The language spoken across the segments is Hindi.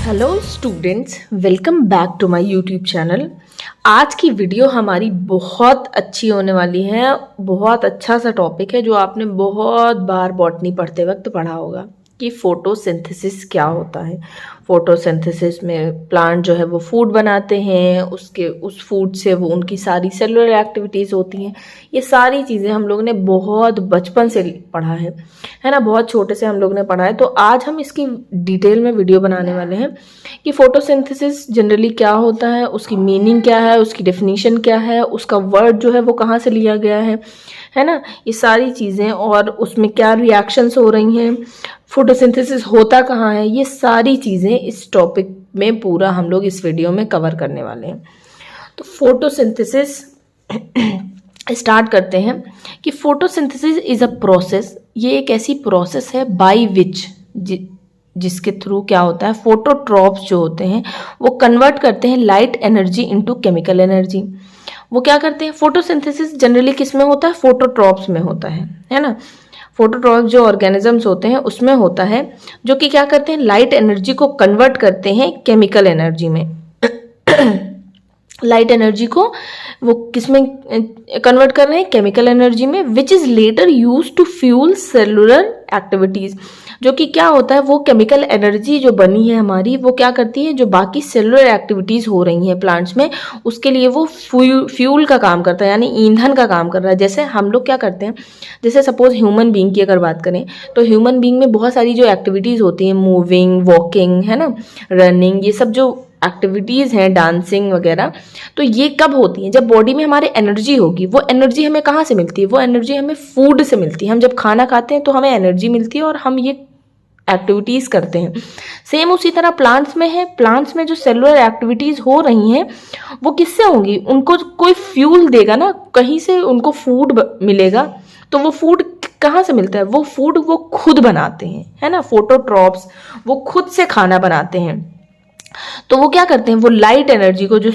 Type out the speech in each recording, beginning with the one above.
Hello students, welcome back to my YouTube channel. आज की वीडियो हमारी बहुत अच्छी होने वाली है। बहुत अच्छा सा टॉपिक है जो आपने बहुत बार बॉटनी पढ़ते वक्त पढ़ा होगा कि फोटोसिंथेसिस क्या होता है। फोटोसिंथेसिस में प्लांट जो है वो फूड बनाते हैं, उसके उस फूड से वो उनकी सारी सेलुलर एक्टिविटीज़ होती हैं। ये सारी चीज़ें हम लोग ने बहुत बचपन से पढ़ा है ना, बहुत छोटे से हम लोग ने पढ़ा है। तो आज हम इसकी डिटेल में वीडियो बनाने वाले हैं कि फोटोसिंथेसिस जनरली क्या होता है, उसकी मीनिंग क्या है, उसकी डेफिनेशन क्या है, उसका वर्ड जो है वो कहाँ से लिया गया है ना, ये सारी चीज़ें, और उसमें क्या रिएक्शंस हो रही हैं, फोटोसिंथेसिस होता कहाँ है, ये सारी चीज़ें इस टॉपिक में पूरा हम लोग इस वीडियो में कवर करने वाले हैं। तो फोटोसिंथेसिस स्टार्ट करते हैं कि फोटोसिंथेसिस इज़ अ प्रोसेस। ये एक ऐसी प्रोसेस है बाय विच जिसके थ्रू क्या होता है, फोटोट्रॉप्स जो होते हैं वो कन्वर्ट करते हैं light energy into chemical energy. वो क्या करते हैं, फोटोसिंथेसिस जनरली किस में होता है, फोटोट्रॉप्स में होता है ना। फोटोट्रॉप्स जो ऑर्गेनिजम्स होते हैं उसमें होता है, जो कि क्या करते हैं, लाइट एनर्जी को कन्वर्ट करते हैं केमिकल एनर्जी में। लाइट एनर्जी को वो किस में कन्वर्ट कर रहे हैं, केमिकल एनर्जी में, which is later use to fuel cellular activities. जो कि क्या होता है, वो केमिकल एनर्जी जो बनी है हमारी, वो क्या करती है, जो बाकी सेलुलर एक्टिविटीज़ हो रही हैं प्लांट्स में, उसके लिए वो फ्यूल का काम करता है, यानी ईंधन का काम कर रहा है। जैसे हम लोग क्या करते हैं, जैसे सपोज ह्यूमन बीइंग की अगर बात करें तो ह्यूमन बीइंग में बहुत सारी जो एक्टिविटीज़ होती हैं, मूविंग, वॉकिंग, है ना, रनिंग, ये सब जो एक्टिविटीज़ हैं, डांसिंग वगैरह, तो ये कब होती हैं, जब बॉडी में हमारे एनर्जी होगी। वो एनर्जी हमें कहाँ से मिलती है, वो एनर्जी हमें फूड से मिलती है। हम जब खाना खाते हैं तो हमें एनर्जी मिलती है और हम ये एक्टिविटीज़ करते हैं। सेम उसी तरह प्लांट्स में है। प्लांट्स में जो सेलुलर एक्टिविटीज़ हो रही हैं वो किससे होंगी, उनको कोई फ्यूल देगा ना, कहीं से उनको फूड मिलेगा। तो वो फूड कहाँ से मिलता है, वो फूड वो खुद बनाते हैं, है ना। फोटोट्रॉप्स वो खुद से खाना बनाते हैं। तो वो क्या करते हैं, वो लाइट एनर्जी को, जो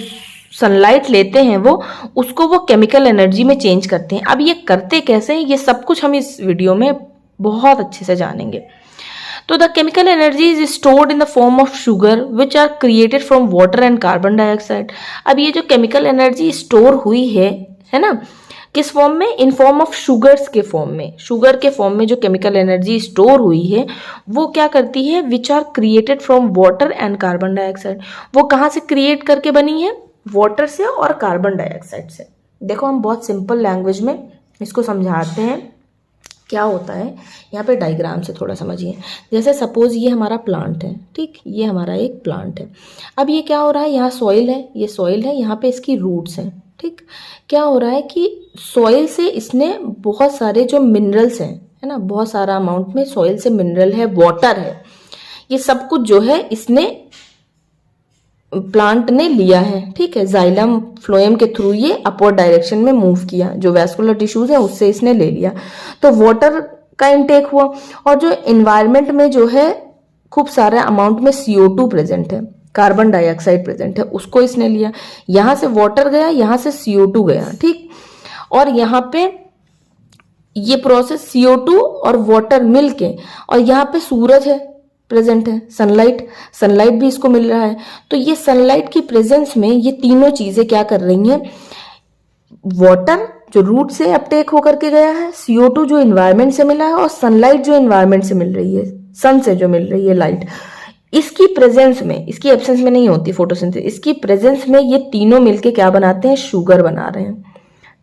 सनलाइट लेते हैं, वो उसको वो केमिकल एनर्जी में चेंज करते हैं। अब ये करते कैसे हैं, ये सब कुछ हम इस वीडियो में बहुत अच्छे से जानेंगे। तो the chemical energy is stored in the form of sugar which are created from water and carbon dioxide. अब ये जो केमिकल एनर्जी स्टोर हुई है ना, किस फॉर्म में, इन फॉर्म ऑफ शुगर्स के फॉर्म में। शुगर के फॉर्म में जो केमिकल एनर्जी स्टोर हुई है वो क्या करती है, which are created from water and carbon dioxide. वो कहाँ से क्रिएट करके बनी है, वाटर से और कार्बन डाइऑक्साइड से। देखो हम बहुत सिंपल लैंग्वेज में इसको समझाते हैं क्या होता है। यहाँ पे डायग्राम से थोड़ा समझिए। जैसे सपोज ये हमारा प्लांट है, ठीक, ये हमारा एक प्लांट है। अब ये क्या हो रहा है, यहाँ सॉइल है, ये सॉइल है, यहाँ पे इसकी रूट्स हैं, ठीक। क्या हो रहा है कि सॉइल से इसने बहुत सारे जो मिनरल्स हैं, है ना, बहुत सारा अमाउंट में सॉइल से मिनरल है, वाटर है, ये सब कुछ जो है इसने प्लांट ने लिया है, ठीक है। जाइलम फ्लोएम के थ्रू ये अपवर्ड डायरेक्शन में मूव किया, जो वैस्कुलर टिश्यूज है उससे इसने ले लिया। तो वाटर का इनटेक हुआ, और जो एनवायरनमेंट में जो है खूब सारे अमाउंट में CO2 प्रेजेंट है, कार्बन डाइऑक्साइड प्रेजेंट है, उसको इसने लिया। यहाँ से वाटर गया, यहाँ से CO2 गया, ठीक। और यहाँ पे ये प्रोसेस CO2 और वाटर मिलके, और यहाँ पे सूरज है, प्रेजेंट है, सनलाइट भी इसको मिल रहा है। तो ये सनलाइट की प्रेजेंस में ये तीनों चीजें क्या कर रही हैं, वाटर जो रूट से अपटेक होकर के गया है, CO2 जो एनवायरनमेंट से मिला है, और सनलाइट जो एनवायरनमेंट से मिल रही है, सन से जो मिल रही है लाइट, इसकी प्रेजेंस में, इसकी एब्सेंस में नहीं होती फोटोसिंथेसिस, इसकी प्रेजेंस में ये तीनों मिलके क्या बनाते हैं, शुगर बना रहे हैं,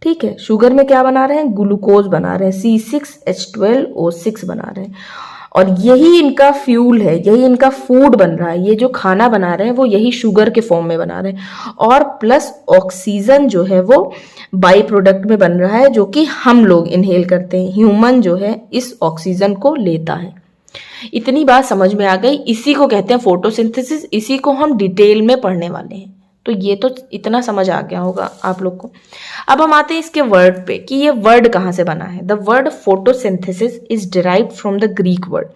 ठीक है। शुगर में क्या बना रहे हैं, ग्लूकोज बना रहे हैं, C6H12O6 बना रहे हैं, और यही इनका फ्यूल है, यही इनका फूड बन रहा है। ये जो खाना बना रहे हैं वो यही शुगर के फॉर्म में बना रहे हैं, और प्लस ऑक्सीजन जो है वो बाई प्रोडक्ट में बन रहा है, जो कि हम लोग इनहेल करते हैं। ह्यूमन जो है इस ऑक्सीजन को लेता है। इतनी बात समझ में आ गई। इसी को कहते हैं फोटोसिंथेसिस, इसी को हम डिटेल में पढ़ने वाले हैं। तो ये तो इतना समझ आ गया होगा आप लोग को। अब हम आते हैं इसके वर्ड पे कि ये वर्ड कहाँ से बना है। The word photosynthesis is derived from the Greek word.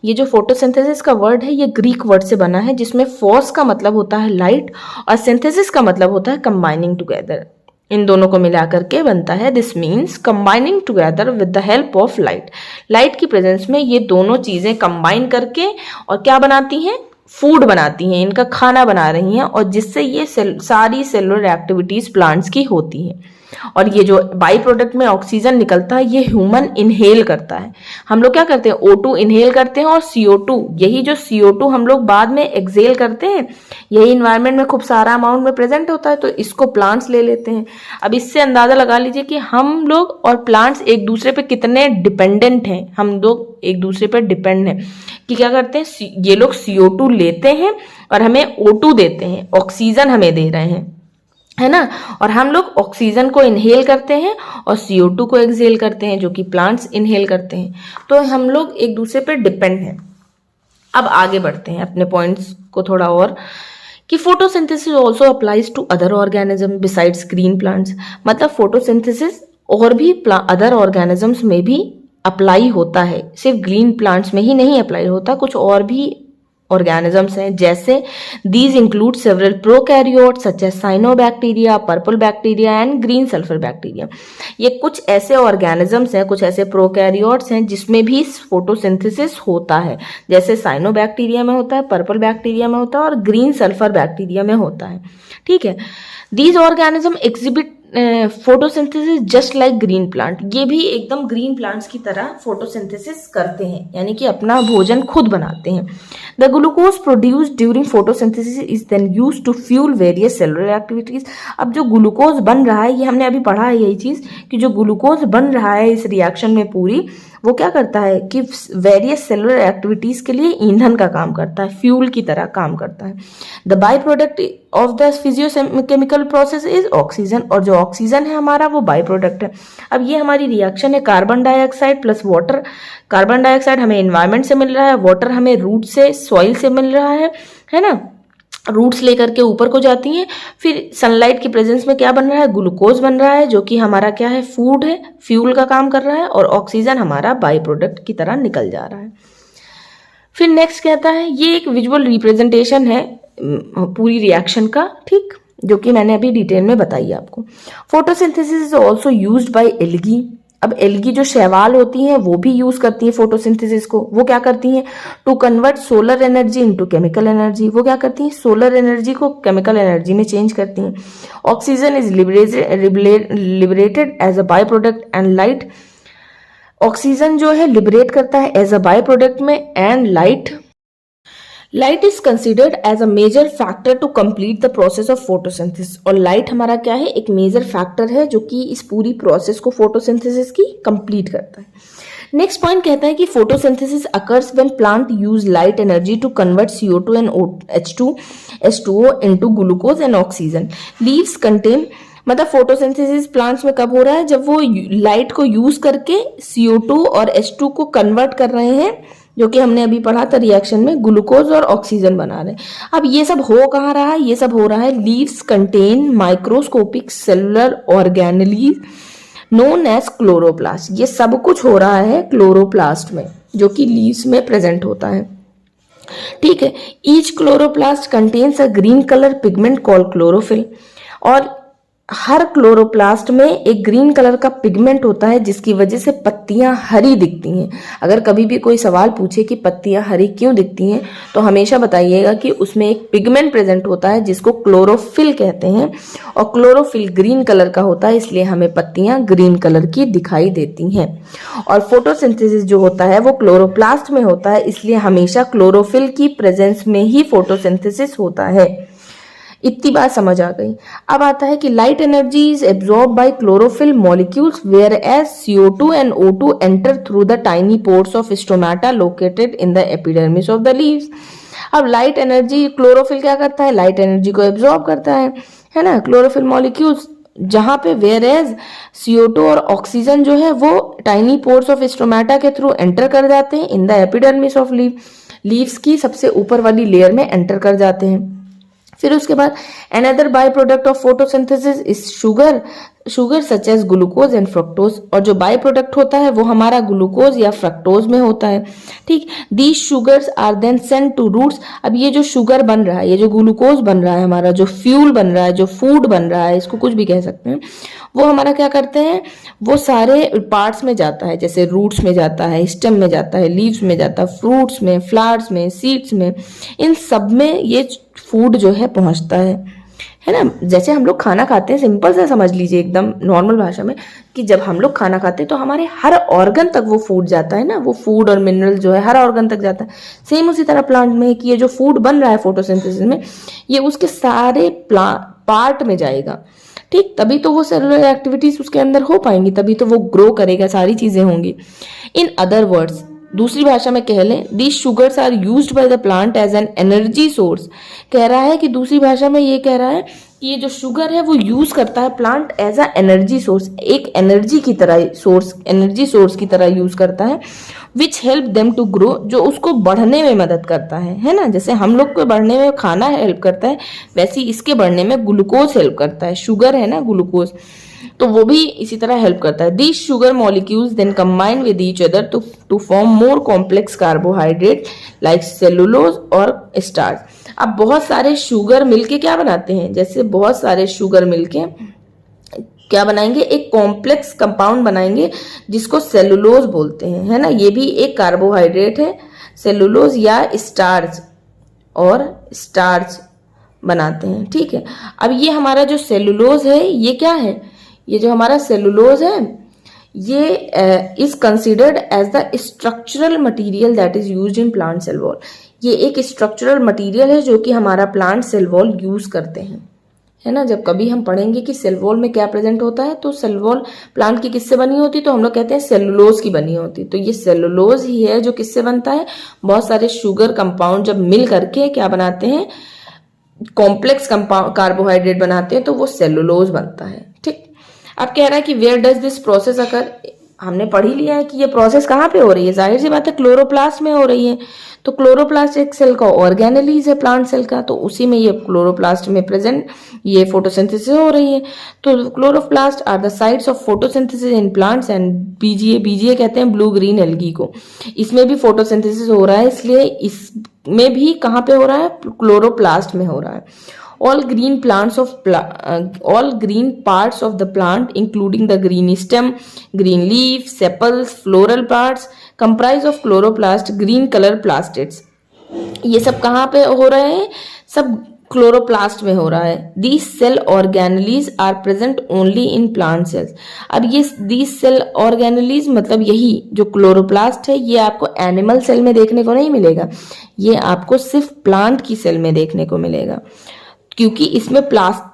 ये जो फोटोसिंथेसिस का वर्ड है ये ग्रीक वर्ड से बना है, जिसमें फोर्स का मतलब होता है लाइट और सिंथेसिस का मतलब होता है कंबाइनिंग टुगेदर। इन दोनों को मिलाकर के बनता है। This means combining together with the help of light. Light की प्रेजेंस में ये दोनों चीजें कंबाइन करके और क्या बनाती हैं, फूड बनाती हैं, इनका खाना बना रही हैं, और जिससे ये सारी सेलुलर एक्टिविटीज प्लांट्स की होती हैं। और ये जो बाई प्रोडक्ट में ऑक्सीजन निकलता है ये ह्यूमन इनहेल करता है। हम लोग क्या करते हैं, O2 इनहेल करते हैं, और CO2, यही जो CO2 हम लोग बाद में एक्सेल करते हैं, यही इन्वायरमेंट में खूब सारा अमाउंट में प्रेजेंट होता है, तो इसको प्लांट्स ले लेते हैं। अब इससे अंदाजा लगा लीजिए कि हम लोग और प्लांट्स एक दूसरे पे कितने डिपेंडेंट हैं। हम लोग एक दूसरे पर डिपेंड हैं कि क्या करते हैं, ये लोग CO2 लेते हैं और हमें O2 देते हैं, ऑक्सीजन हमें दे रहे हैं, है ना। और हम लोग ऑक्सीजन को इनहेल करते हैं और CO2 को एक्सहेल करते हैं, जो कि प्लांट्स इनहेल करते हैं। तो हम लोग एक दूसरे पर डिपेंड हैं। अब आगे बढ़ते हैं अपने पॉइंट्स को थोड़ा और, कि photosynthesis also applies to other organism besides green plants. मतलब फोटोसिंथेसिस और भी अदर ऑर्गेनिजम्स में भी अप्लाई होता है, सिर्फ ग्रीन प्लांट्स में ही नहीं अप्लाई होता, कुछ और भी ऑर्गेनिजम्स हैं, जैसे these include several prokaryotes such as cyanobacteria, purple bacteria and green sulphur bacteria. ये कुछ ऐसे ऑर्गेनिजम्स हैं, कुछ ऐसे प्रोकैरियोट्स हैं जिसमें भी फोटोसिंथेसिस होता है, जैसे साइनोबैक्टीरिया में होता है, पर्पल बैक्टीरिया में होता है और ग्रीन सल्फर बैक्टीरिया में होता है। ठीक है, these organism exhibit photosynthesis just like green plant. ये भी एकदम ग्रीन प्लांट्स की तरह फोटोसिंथेसिस करते हैं, यानी कि अपना भोजन खुद बनाते हैं। The glucose produced during photosynthesis is then used to fuel various cellular activities. अब जो ग्लूकोज बन रहा है, ये हमने अभी पढ़ा है यही चीज, कि जो ग्लूकोज बन रहा है इस रिएक्शन में पूरी, वो क्या करता है कि वेरियस सेलुलर एक्टिविटीज के लिए ईंधन का काम करता है, फ्यूल की तरह काम करता है। The by product of the physiochemical process is oxygen, और जो ऑक्सीजन है हमारा वो बाई प्रोडक्ट है। अब ये हमारी रिएक्शन है carbon dioxide plus water. Carbon dioxide हमें एनवायरमेंट से मिल रहा है, वाटर हमें रूट से, सॉइल से मिल रहा है ना। रूट्स लेकर के ऊपर को जाती हैं, फिर सनलाइट की प्रेजेंस में क्या बन रहा है, ग्लूकोज बन रहा है, जो कि हमारा क्या है, फूड है, फ्यूल का काम कर रहा है, और ऑक्सीजन हमारा बाई प्रोडक्ट की तरह निकल जा रहा है। फिर नेक्स्ट कहता है, ये एक विजुअल रिप्रेजेंटेशन है पूरी रिएक्शन का, ठीक, जो कि मैंने अभी डिटेल में बताई आपको। Photosynthesis is also used by algae. अब एल्गी जो शैवाल होती हैं वो भी यूज करती हैं फोटोसिंथेसिस को। वो क्या करती हैं, to convert solar energy into chemical energy. वो क्या करती हैं, सोलर एनर्जी को केमिकल एनर्जी में चेंज करती हैं। Oxygen is liberated as a by product and light. Oxygen जो है लिबरेट करता है एज अ बाय प्रोडक्ट में, and light is considered as a major factor to complete the process of photosynthesis. और लाइट हमारा क्या है, एक मेजर फैक्टर है जो कि इस पूरी प्रोसेस को फोटोसिंथेसिस की कंप्लीट करता है। नेक्स्ट पॉइंट कहता है कि photosynthesis occurs when plant use light energy to convert CO2 and H2O into glucose and oxygen. Leaves contain, मतलब फोटोसिंथेसिस प्लांट्स में कब हो रहा है, जब वो लाइट को यूज करके CO2 और H2 को कन्वर्ट कर रहे हैं, जो कि हमने अभी पढ़ा था रिएक्शन में, ग्लूकोज और ऑक्सीजन बना रहे हैं। अब ये सब हो कहाँ रहा है, ये सब हो रहा है leaves contain microscopic cellular organelles known as chloroplast. ये सब कुछ हो रहा है क्लोरोप्लास्ट में, जो कि लीव्स में प्रेजेंट होता है। ठीक है, each chloroplast contains a green colour pigment called chlorophyll. और हर क्लोरोप्लास्ट में एक ग्रीन कलर का पिगमेंट होता है, जिसकी वजह से पत्तियां हरी दिखती हैं। अगर कभी भी कोई सवाल पूछे कि पत्तियां हरी क्यों दिखती हैं, तो हमेशा बताइएगा कि उसमें एक पिगमेंट प्रेजेंट होता है जिसको क्लोरोफिल कहते हैं, और क्लोरोफिल ग्रीन कलर का होता है, इसलिए हमें पत्तियां ग्रीन कलर की दिखाई देती हैं। और फोटोसिंथेसिस जो होता है वो क्लोरोप्लास्ट में होता है, इसलिए हमेशा क्लोरोफिल की प्रेजेंस में ही फोटोसिंथेसिस होता है। इतनी बात समझ आ गई। अब आता है कि light energy is absorb by chlorophyll molecules where as CO2 and O2 enter through the tiny pores of stomata located in the epidermis of the leaves. अब लाइट एनर्जी, क्लोरोफिल क्या करता है, लाइट एनर्जी को एब्जॉर्ब करता है ना, क्लोरोफिल मॉलिक्यूल्स, जहां पे वेयर एज CO2 और ऑक्सीजन जो है वो टाइनी पोर्स ऑफ स्टोमेटा के थ्रू एंटर कर जाते हैं इन द एपिडर्मिस ऑफ लीव्स की सबसे ऊपर वाली लेयर में एंटर कर जाते हैं। फिर उसके बाद another by product of photosynthesis is sugar such as glucose and fructose, और जो बाय प्रोडक्ट होता है वो हमारा ग्लूकोज या फ्रक्टोज में होता है। ठीक, these sugars are then sent to roots. अब ये जो शुगर बन रहा है, ये जो ग्लूकोज बन रहा है, हमारा जो फ्यूल बन रहा है, जो फूड बन रहा है, इसको कुछ भी कह सकते हैं, वो हमारा क्या करते हैं, वो सारे पार्ट्स में जाता है, जैसे रूट्स में जाता है, स्टेम में जाता है, लीव्स में जाता है, फ्रूट्स में, फ्लावर्स में, सीड्स में, इन सब में ये फूड जो है पहुंचता है ना। जैसे हम लोग खाना खाते हैं, सिंपल सा समझ लीजिए एकदम नॉर्मल भाषा में, कि जब हम लोग खाना खाते हैं तो हमारे हर ऑर्गन तक वो फूड जाता है ना, वो फूड और मिनरल जो है हर ऑर्गन तक जाता है। सेम उसी तरह प्लांट में कि ये जो फूड बन रहा है फोटोसिंथेसिस में, ये उसके सारे पार्ट में जाएगा। ठीक, तभी तो वो सेलुलर एक्टिविटीज उसके अंदर हो पाएंगी, तभी तो वो ग्रो करेगा, सारी चीजें होंगी। इन अदर वर्ड्स, दूसरी भाषा में कह लें, these sugars are used by the plant as an energy source. कह रहा है कि दूसरी भाषा में ये कह रहा है कि ये जो शुगर है वो यूज करता है plant as a energy source, एक एनर्जी की तरह एनर्जी सोर्स की तरह यूज करता है, which help them to grow, जो उसको बढ़ने में मदद करता है ना। जैसे हम लोग को बढ़ने में खाना हेल्प करता है, वैसे इसके बढ़ने में ग्लूकोज हेल्प करता है, शुगर है ना ग्लूकोज, तो वो भी इसी तरह हेल्प करता है। These sugar molecules then combine with each other to form more complex carbohydrate like cellulose और स्टार्च। अब बहुत सारे शुगर मिलके क्या बनाते हैं, जैसे बहुत सारे शुगर मिलके क्या बनाएंगे, एक कॉम्प्लेक्स कंपाउंड बनाएंगे जिसको सेलुलोज बोलते हैं, है ना। ये भी एक कार्बोहाइड्रेट है, सेलुलोज या स्टार्च, और स्टार्च बनाते हैं। ठीक है, अब ये हमारा जो सेलुलोज है ये क्या है, ये जो हमारा सेलुलोज है ये is considered as the structural material that is used in plant cell wall. ये एक स्ट्रक्चरल मटेरियल है जो कि हमारा प्लांट सेल वॉल यूज करते हैं, है ना। जब कभी हम पढ़ेंगे कि सेल वॉल में क्या प्रेजेंट होता है, तो सेल वॉल प्लांट की किससे बनी होती है, तो हम लोग कहते हैं सेलुलोज की बनी होती है। तो ये सेलुलोज ही है जो किससे बनता है, बहुत सारे शुगर कंपाउंड जब मिल करके क्या बनाते हैं, कॉम्प्लेक्स कार्बोहाइड्रेट बनाते हैं, तो वो सेलुलोज बनता है। ठीक, अब कह रहा है कि where does this process occur. हमने पढ़ ही लिया है कि ये प्रोसेस कहाँ पे हो रही है, जाहिर सी बात है क्लोरोप्लास्ट में हो रही है। तो क्लोरोप्लास्ट एक सेल का ऑर्गेनेलीज है प्लांट सेल का, तो उसी में ये क्लोरोप्लास्ट में प्रेजेंट ये फोटोसिंथेसिस हो रही है। तो chloroplast are the sites of photosynthesis in plants and BGA कहते हैं ब्लू ग्रीन एल्गी को। इसमें भी फोटोसिंथेसिस हो रहा है, इसलिए इसमें भी कहाँ पे हो रहा है, क्लोरोप्लास्ट में हो रहा है। all green parts of the plant including the green stem, green leaf, sepals, floral parts comprise of chloroplast, green color plastids। ये सब कहाँ पे हो रहे हैं, सब क्लोरोप्लास्ट में हो रहा है। these cell organelles are present only in plant cells। अब ये these cell organelles मतलब यही जो क्लोरोप्लास्ट है ये आपको एनिमल सेल में देखने को नहीं मिलेगा, ये आपको सिर्फ प्लांट की सेल में देखने को मिलेगा, क्योंकि इसमें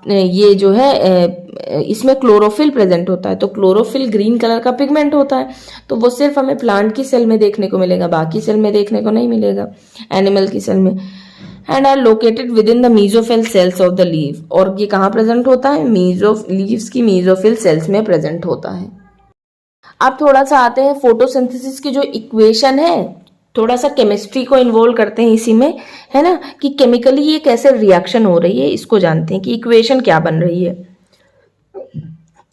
ये जो है इसमें क्लोरोफिल प्रेजेंट होता है। तो क्लोरोफिल ग्रीन कलर का पिगमेंट होता है, तो वो सिर्फ हमें प्लांट की सेल में देखने को मिलेगा, बाकी सेल में देखने को नहीं मिलेगा, एनिमल की सेल में। And are located within the mesophyll cells of the leaf. और ये कहाँ प्रेजेंट होता है, लीव्स की मीजोफिल सेल्स में प्रेजेंट होता है। अब थोड़ा सा आते हैं फोटोसिंथेसिस की जो इक्वेशन है, थोड़ा सा केमिस्ट्री को इन्वॉल्व करते हैं इसी में, है ना, कि केमिकली ये कैसे रिएक्शन हो रही है, इसको जानते हैं कि इक्वेशन क्या बन रही है।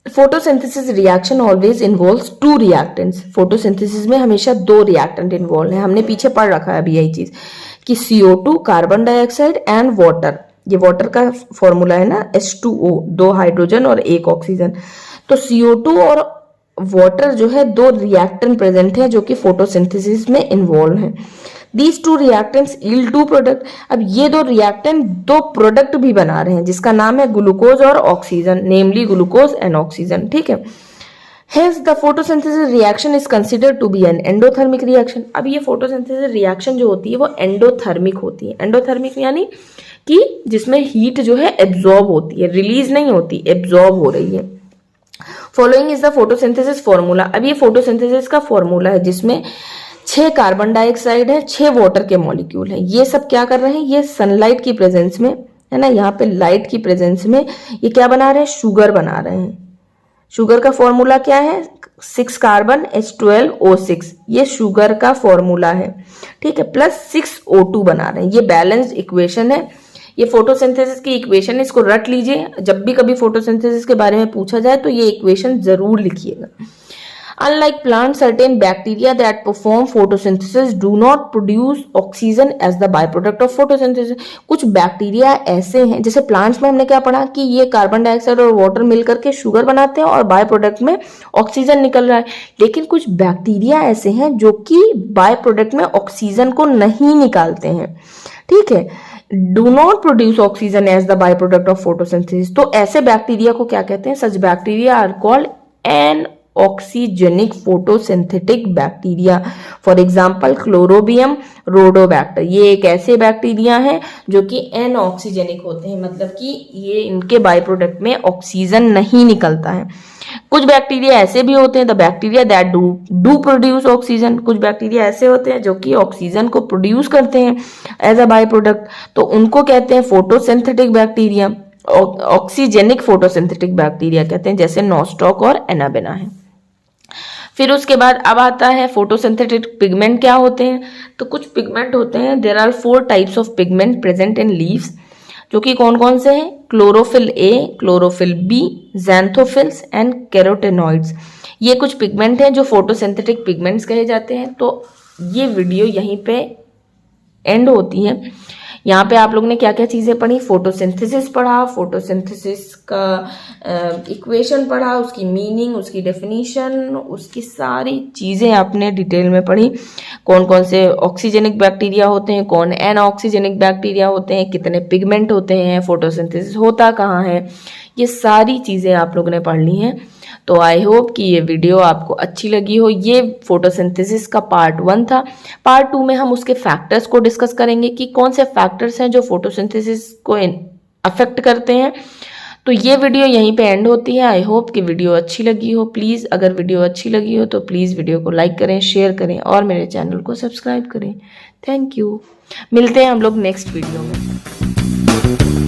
Photosynthesis reaction always involves to reactants. Photosynthesis में हमेशा दो रिएक्टेंट इन्वॉल्व है, हमने पीछे पढ़ रखा है अभी यही चीज कि CO2 carbon dioxide and water, ये वाटर का फॉर्मूला है ना H2O, 2 हाइड्रोजन और 1 ऑक्सीजन। तो CO2 और वाटर जो है दो रिएक्टेंट प्रेजेंट है जो कि फोटोसिंथेसिस में इन्वॉल्व हैं। These two reactants yield two product. अब ये दो रिएक्टेंट दो प्रोडक्ट भी बना रहे हैं जिसका नाम है ग्लूकोज और oxygen, namely glucose and oxygen. ठीक है, Hence the photosynthesis reaction is considered to be an endothermic reaction। अब ये फोटोसिंथेसिस रिएक्शन जो होती है वो एंडोथर्मिक होती है। एंडोथर्मिक यानी कि जिसमें हीट जो है एब्जॉर्ब होती है, रिलीज नहीं होती, एब्जॉर्ब हो रही है। Following is the photosynthesis formula. अब ये फोटोसिंथेसिस का फॉर्मूला है जिसमें 6 कार्बन डाइऑक्साइड है, 6 वाटर के मॉलिक्यूल है। ये सब क्या कर रहे हैं, ये सनलाइट की प्रेजेंस में, है ना, यहाँ पे लाइट की प्रेजेंस में ये क्या बना रहे हैं, शुगर बना रहे हैं। शुगर का फॉर्मूला क्या है, 6 कार्बन H12O6, ये शुगर का फॉर्मूला है। ठीक है, प्लस 6 O2 बना रहे हैं। ये बैलेंस्ड इक्वेशन है, ये फोटोसिंथेसिस की इक्वेशन है, इसको रट लीजिए, जब भी कभी फोटोसिंथेसिस के बारे में पूछा जाए तो ये इक्वेशन जरूर लिखिएगा। Unlike plants, certain bacteria that perform photosynthesis do not produce oxygen as the byproduct of photosynthesis। कुछ बैक्टीरिया ऐसे हैं, जैसे प्लांट्स में हमने क्या पढ़ा कि ये कार्बन डाइऑक्साइड और वाटर मिलकर के शुगर बनाते हैं और बाय प्रोडक्ट में ऑक्सीजन निकल रहा है, लेकिन कुछ बैक्टीरिया ऐसे हैं जो कि बाय प्रोडक्ट में ऑक्सीजन को नहीं निकालते हैं, ठीक है, do not produce oxygen as the by product of photosynthesis. तो ऐसे बैक्टीरिया को क्या कहते हैं? Such bacteria are called anoxygenic photosynthetic bacteria. For example Chlorobium Rhodobacter, ये एक ऐसे बैक्टीरिया हैं जो कि एन ऑक्सीजेनिक होते हैं, मतलब कि ये इनके बाय प्रोडक्ट में ऑक्सीजन नहीं निकलता है। कुछ बैक्टीरिया ऐसे भी होते हैं, the bacteria that do produce oxygen, कुछ बैक्टीरिया ऐसे होते हैं जो कि ऑक्सीजन को प्रोड्यूस करते हैं एज अ बाय प्रोडक्ट, तो उनको कहते हैं photosynthetic bacteria, oxygenic photosynthetic bacteria कहते हैं, जैसे नॉस्टॉक और एनाबेना है। फिर उसके बाद अब आता है फोटोसिंथेटिक पिगमेंट क्या होते हैं। तो कुछ पिगमेंट होते हैं, there are 4 types of pigment present in leaves, जो कि कौन कौन से हैं? Chlorophyll A, chlorophyll B, xanthophylls and carotenoids. ये कुछ पिगमेंट हैं जो फोटोसिंथेटिक पिगमेंट्स कहे जाते हैं। तो ये वीडियो यहीं पे एंड होती है। यहाँ पे आप लोग ने क्या क्या चीज़ें पढ़ी? फोटोसिंथेसिस पढ़ा, फोटोसिंथेसिस का इक्वेशन पढ़ा, उसकी मीनिंग, उसकी डेफिनीशन, उसकी सारी चीज़ें आपने डिटेल में पढ़ी। कौन कौन से ऑक्सीजेनिक बैक्टीरिया होते हैं, कौन एनऑक्सीजेनिक बैक्टीरिया होते हैं, कितने पिगमेंट होते हैं, फोटोसिंथेसिस होता कहाँ है, ये सारी चीज़ें आप लोगों ने पढ़ ली हैं। तो आई होप कि ये वीडियो आपको अच्छी लगी हो। ये फोटोसिंथेसिस का पार्ट 1 था। पार्ट 2 में हम उसके फैक्टर्स को डिस्कस करेंगे कि कौन से फैक्टर्स हैं जो फोटोसिंथेसिस को अफेक्ट करते हैं। तो ये वीडियो यहीं पे एंड होती है। आई होप कि वीडियो अच्छी लगी हो। प्लीज़ अगर वीडियो अच्छी लगी हो तो प्लीज़ वीडियो को लाइक करें, शेयर करें और मेरे चैनल को सब्सक्राइब करें। Thank you. मिलते हैं हम लोग नेक्स्ट वीडियो में।